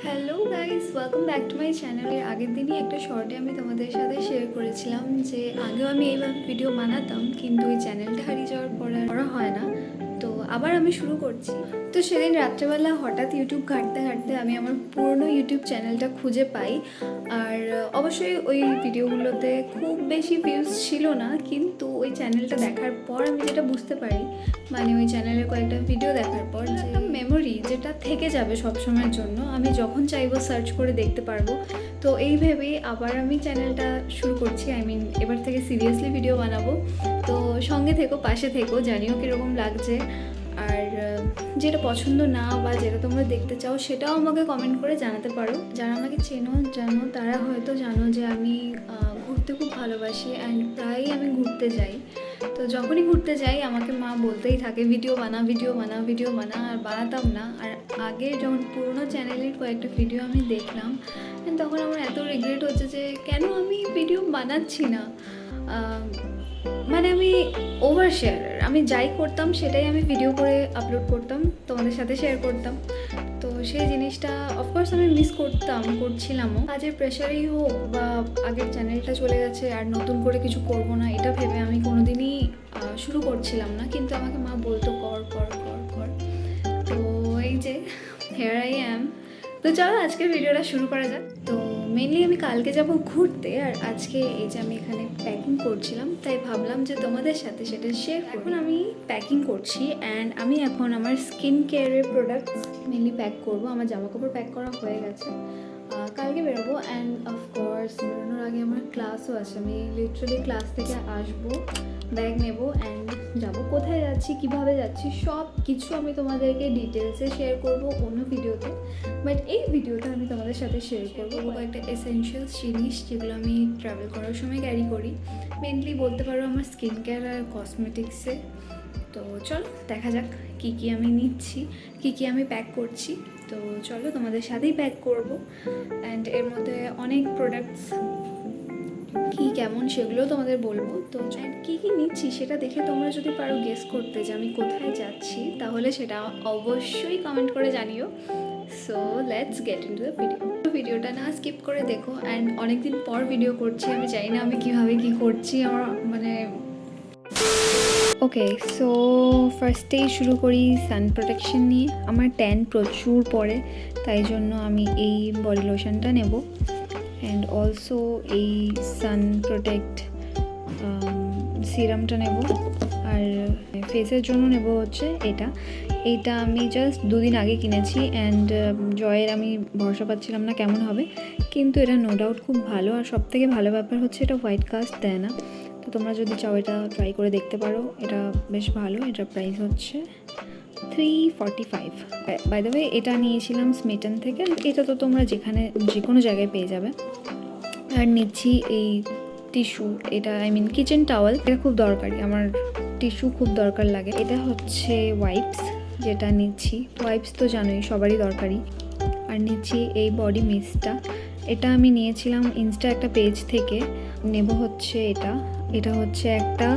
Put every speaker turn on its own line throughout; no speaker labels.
Hello guys, welcome back to my channel. এর আগের দিনই একটা শর্টে আমি তোমাদের সাথে শেয়ার করেছিলাম যে আগেও আমি এইভাবে ভিডিও বানাতাম, কিন্তু ওই চ্যানেলটা হারিয়ে যাওয়ার পর আর করা হয় না। তো আবার আমি শুরু করছি। তো সেদিন রাত্রেবেলা হঠাৎ ইউটিউব ঘাঁটতে ঘাঁটতে আমি আমার পুরনো ইউটিউব চ্যানেলটা খুঁজে পাই। আর অবশ্যই ওই ভিডিওগুলোতে খুব বেশি ভিউজ ছিল না, কিন্তু ওই চ্যানেলটা দেখার পর আমি যেটা বুঝতে পারি, মানে ওই চ্যানেলের কয়েকটা ভিডিও দেখার পর, যে একটা মেমোরি যেটা থেকে যাবে সবসময়ের জন্য, আমি যখন চাইবো সার্চ করে দেখতে পারবো। তো এই ভেবেই আবার আমি চ্যানেলটা শুরু করছি। এবার থেকে সিরিয়াসলি ভিডিও বানাবো। তো সঙ্গে থেকো, পাশে থেকো, জানিও কীরকম লাগছে। আর যেটা পছন্দ না বা যেটা তোমরা দেখতে চাও সেটাও আমাকে কমেন্ট করে জানাতে পারো। যারা আমাকে জানো তারা হয়তো জানো যে আমি ঘুরতে খুব ভালোবাসি অ্যান্ড প্রায়ই আমি ঘুরতে যাই। তো যখনই ঘুরতে যাই আমাকে মা বলতেই থাকে ভিডিও বানা, ভিডিও বানা, ভিডিও বানা, আর বানাতাম না। আর আগে যখন পুরোনো চ্যানেলের কয়েকটা ভিডিও আমি দেখলাম, তখন আমার এত রিগ্রেট হচ্ছে যে কেন আমি ভিডিও বানাচ্ছি না। মানে আমি ওভার শেয়ার, আমি যাই করতাম সেটাই আমি ভিডিও করে আপলোড করতাম, তোমাদের সাথে শেয়ার করতাম। তো সেই জিনিসটা অফকোর্স আমি মিস করছিলামও। কাজের প্রেশারেই হোক বা আগের চ্যানেলটা চলে গেছে আর নতুন করে কিছু করব না এটা ভেবে আমি কোনোদিনই শুরু করছিলাম না, কিন্তু আমাকে মা বলতো কর কর কর কর। তো এই যে হেয়ার আই অ্যাম। তো চলো আজকের ভিডিওটা শুরু করা যাক। তো মেনলি আমি কালকে যাব ঘুরতে, আর আজকে এই যে আমি এখানে প্যাকিং করছিলাম, তাই ভাবলাম যে তোমাদের সাথে সেটা শেয়ার। এখন আমি প্যাকিং করছি অ্যান্ড আমি এখন আমার স্কিন কেয়ারের প্রোডাক্টস মেনলি প্যাক করব। আমার জামাকাপড় প্যাক করা হয়ে গেছে, কালকে বেরোবো। অ্যান্ড অফকোর্স বেরোনোর আগে আমার ক্লাসও আছে। আমি লিটারালি ক্লাস থেকে আসবো, ব্যাগ নেব অ্যান্ড যাবো। কোথায় যাচ্ছি, কিভাবে যাচ্ছি, সব কিছু আমি তোমাদেরকে ডিটেলসে শেয়ার করব অন্য ভিডিওতে। বাট এই ভিডিওটা আমি তোমাদের সাথে শেয়ার করবো কয়েকটা এসেনশিয়ালস জিনিস যেগুলো আমি ট্রাভেল করার সময় ক্যারি করি। মেনলি বলতে পারো আমার স্কিন কেয়ার আর কসমেটিক্সে। তো চলো দেখা যাক কী কী আমি নিচ্ছি, কী কী আমি প্যাক করছি। তো চলো তোমাদের সাথেই প্যাক করব। অ্যান্ড এর মধ্যে অনেক প্রোডাক্টস কী কেমন সেগুলোও তোমাদের বলবো। তো কী কী নিচ্ছি সেটা দেখে তোমরা যদি পারো গেস করতে যে আমি কোথায় যাচ্ছি, তাহলে সেটা অবশ্যই কমেন্ট করে জানিও। So let's get into the video. ভিডিওটা না স্কিপ করে দেখো। অ্যান্ড অনেকদিন পর ভিডিও করছি, আমি জানি না আমি কীভাবে কী করছি, আমার মানে ওকে। সো ফার্স্টেই শুরু করি সান প্রোটেকশন নিয়ে। আমার ট্যান প্রচুর পড়ে, তাই জন্য আমি এই বডি লোশনটা নেব। অ্যান্ড অলসো এই সান প্রোটেক্ট সিরামটা নেব। আর ফেসের জন্য নেব হচ্ছে এইটা আমি জাস্ট 2 দিন আগে কিনেছি। অ্যান্ড জয়ের আমি ভরসা পাচ্ছিলাম না কেমন হবে, কিন্তু এটা নো ডাউট খুব ভালো। আর সবথেকে ভালো ব্যাপার হচ্ছে এটা হোয়াইট কাস্ট দেয় না। তো তোমরা যদি চাও এটা ট্রাই করে দেখতে পারো, এটা বেশ ভালো। এটার প্রাইস হচ্ছে 345। বাই দ্য ওয়ে এটা নিয়েছিলাম স্মিটন থেকে। এটা তো তোমরা যে কোনো জায়গায় পেয়ে যাবে। আর নিচ্ছি এই টিস্যু, এটা কিচেন টাওয়েল। এটা খুব দরকারি, আমার টিস্যু খুব দরকার লাগে। এটা হচ্ছে ওয়াইপস, যেটা নিচ্ছি। ওয়াইপস তো জানোই সবারই দরকারি। আর নিচ্ছি এই বডি মিস্টটা। এটা আমি নিয়েছিলাম ইনস্টা একটা পেজ থেকে। নেব হচ্ছে এটা হচ্ছে একটা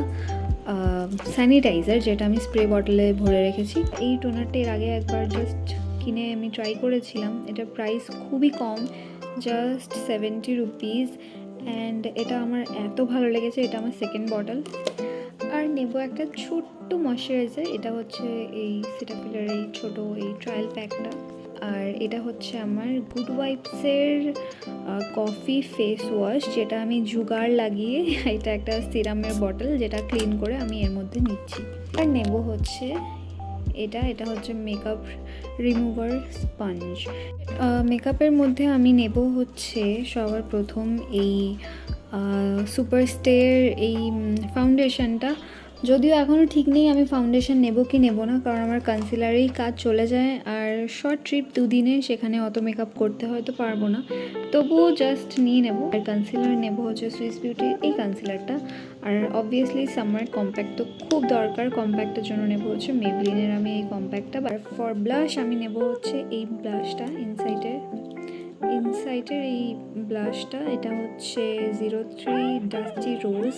স্যানিটাইজার, যেটা আমি স্প্রে বটলে ভরে রেখেছি। এই টোনারটা এর আগে একবার জাস্ট কিনে আমি ট্রাই করেছিলাম। এটার প্রাইস খুবই কম, জাস্ট 70 রুপিস। অ্যান্ড এটা আমার এত ভালো লেগেছে, এটা আমার সেকেন্ড বটল। আর নেব একটা ছোট্ট ময়শ্চারাইজার, এটা হচ্ছে এই সিটাফিলের এই ছোটো এই ট্রায়াল প্যাকটা। আর এটা হচ্ছে আমার গুড ওয়াইপসের কফি ফেস ওয়াশ, যেটা আমি জুগার লাগিয়ে, এটা একটা সিরামের বটল যেটা ক্লিন করে আমি এর মধ্যে নিচ্ছি। আর নেব হচ্ছে এটা হচ্ছে মেকআপ রিমুভার স্পঞ্জ। মেকআপের মধ্যে আমি নেব হচ্ছে সবার প্রথম এই সুপারস্টের এই ফাউন্ডেশনটা। যদিও এখনও ঠিক নেই আমি ফাউন্ডেশন নেব কি নেব না, কারণ আমার কনসিলারেই কাজ চলে যায়। আর শর্ট ট্রিপ 2 দিনে, সেখানে অত মেকআপ করতে হয়তো পারবো না, তবুও জাস্ট নিয়ে নেব। আর কনসিলার নেব হচ্ছে সুইস বিউটির এই কনসিলারটা। আর অবভিয়াসলি সামার কম্প্যাক্ট তো খুব দরকার, কম্প্যাক্টের জন্য নেব হচ্ছে মেবলিনের আমি এই কম্প্যাক্টটা। আর ফর ব্লাশ আমি নেব হচ্ছে এই ব্লাশটা, ইনসাইটের এই ব্লাশটা। এটা হচ্ছে 03 ডাস্টি রোজ।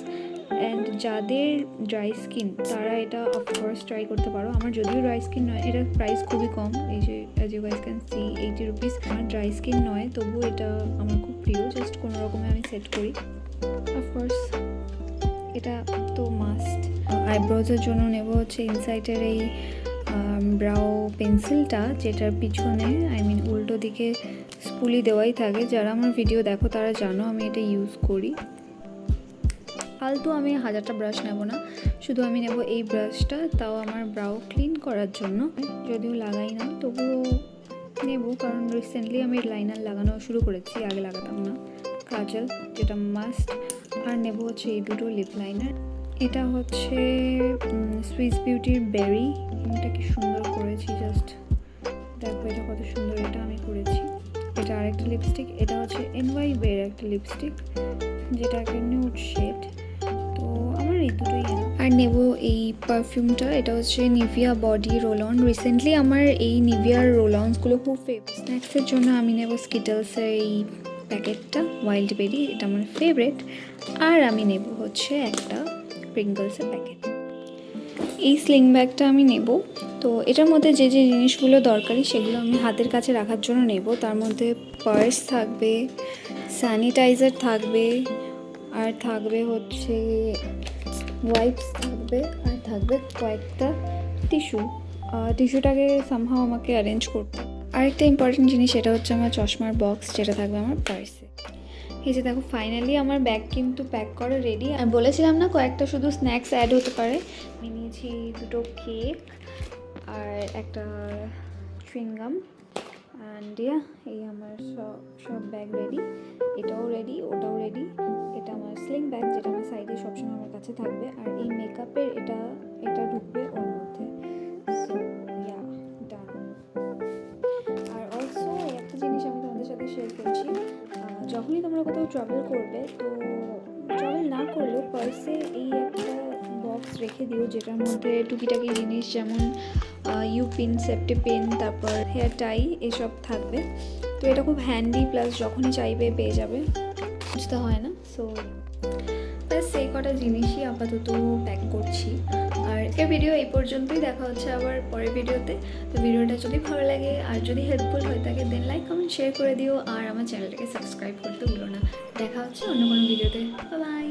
অ্যান্ড যাদের ড্রাই স্কিন তারা এটা অফকোর্স ট্রাই করতে পারো। আমার যদিও ড্রাই স্কিন নয়, এটার প্রাইস খুবই কম। এই যে as you guys can see 80 rupees. আমার ড্রাই ড্রাই স্কিন নয়, তবু এটা আমার খুব প্রিয়, জাস্ট কোনো রকমে আমি সেট করি। অফকোর্স এটা তো মাস্ট। আইব্রোজের জন্য নেব হচ্ছে ইনসাইটের এই ব্রাউ পেন্সিলটা, যেটার পিছনে উল্টো দিকে স্পুলি দেওয়াই থাকে। যারা আমার ভিডিও দেখো তারা জানো আমি এটা ইউজ করি। ফালতু আমি 1000টা ব্রাশ নেব না, শুধু আমি নেব এই ব্রাশটা, তাও আমার ব্রাউ ক্লিন করার জন্য। যদিও লাগাই না তবুও নেব, কারণ রিসেন্টলি আমি লাইনার লাগানো শুরু করেছি, আগে লাগাতাম না। কাজল, যেটা মাস্ট। আর নেব হচ্ছে এই দুটো লিপ লাইনার। এটা হচ্ছে সুইস বিউটির বেরি। এটা কি সুন্দর করেছি, জাস্ট দেখো এটা কত সুন্দর, এটা আমি করেছি। এটা আরেকটা লিপস্টিক, এটা হচ্ছে NY বের একটা লিপস্টিক, যেটা একটা নিউড শেড। তো আমার এই দুটোই। আর নেব এই পারফিউমটা, এটা হচ্ছে Nivea body roll on. Recently আমার এই নিভিয়ার রোল অনসগুলো খুব ফেভারিট। স্ন্যাক্সের জন্য আমি নেব স্কিটলসের এই প্যাকেটটা, ওয়াইল্ড বেরি, এটা আমার ফেভারিট। আর আমি নেব হচ্ছে একটা প্রিঙ্গলসের প্যাকেট। এই স্লিং ব্যাগটা আমি নেব। তো এটার মধ্যে যে যে জিনিসগুলো দরকারি সেগুলো আমি হাতের কাছে রাখার জন্য নেব। তার মধ্যে পার্স থাকবে, স্যানিটাইজার থাকবে, আর থাকবে হচ্ছে ওয়াইপস থাকবে, আর থাকবে কয়েকটা টিস্যুটাকে সামহাও আমাকে অ্যারেঞ্জ করতে। আরেকটা ইম্পর্টেন্ট জিনিস, সেটা হচ্ছে আমার চশমার বক্স, যেটা থাকবে আমার পার্সে। এই যে দেখো, ফাইনালি আমার ব্যাগ কিন্তু প্যাক করা রেডি। আর বলেছিলাম না কয়েকটা শুধু স্ন্যাক্স অ্যাড হতে পারে। আমি নিয়েছি দুটো কেক আর একটা চুইংগাম। অ্যান্ড এই আমার সব ব্যাগ রেডি। এটাও রেডি, ওটাও রেডি। এটা আমার স্লিং ব্যাগ, যেটা আমার সাইডে সবসময় আমার কাছে থাকবে। আর এই মেকআপের এটা ঢুকবে ওর মধ্যে। So done. আর অলসো একটা জিনিস আমি তোমাদের সাথে শেয়ার করছি, যখনই তোমরা কোথাও ট্রাভেল করবে, তো ট্রাভেল না করলেও পার্সে এই একটা বক্স রেখে দিও, যেটার মধ্যে টুকিটাকি জিনিস যেমন ইউ পিন, সেফটি পিন, তারপর হেয়ার টাই, এসব থাকবে। তো এটা খুব হ্যান্ডি, প্লাস যখনই চাইবে পেয়ে যাবে, বুঝতে হয় না। সো ব্যাস এই কটা জিনিসই আপাতত প্যাক করছি। আর এই ভিডিও এই পর্যন্তই, দেখা হচ্ছে আবার পরের ভিডিওতে। তো ভিডিওটা যদি ভালো লাগে আর যদি হেল্পফুল হয়ে থাকে, দেন লাইক, কমেন্ট, শেয়ার করে দিও। আর আমার চ্যানেলটাকে সাবস্ক্রাইব করতে ভুলো না। দেখা হচ্ছে অন্য কোনো ভিডিওতে। বাই।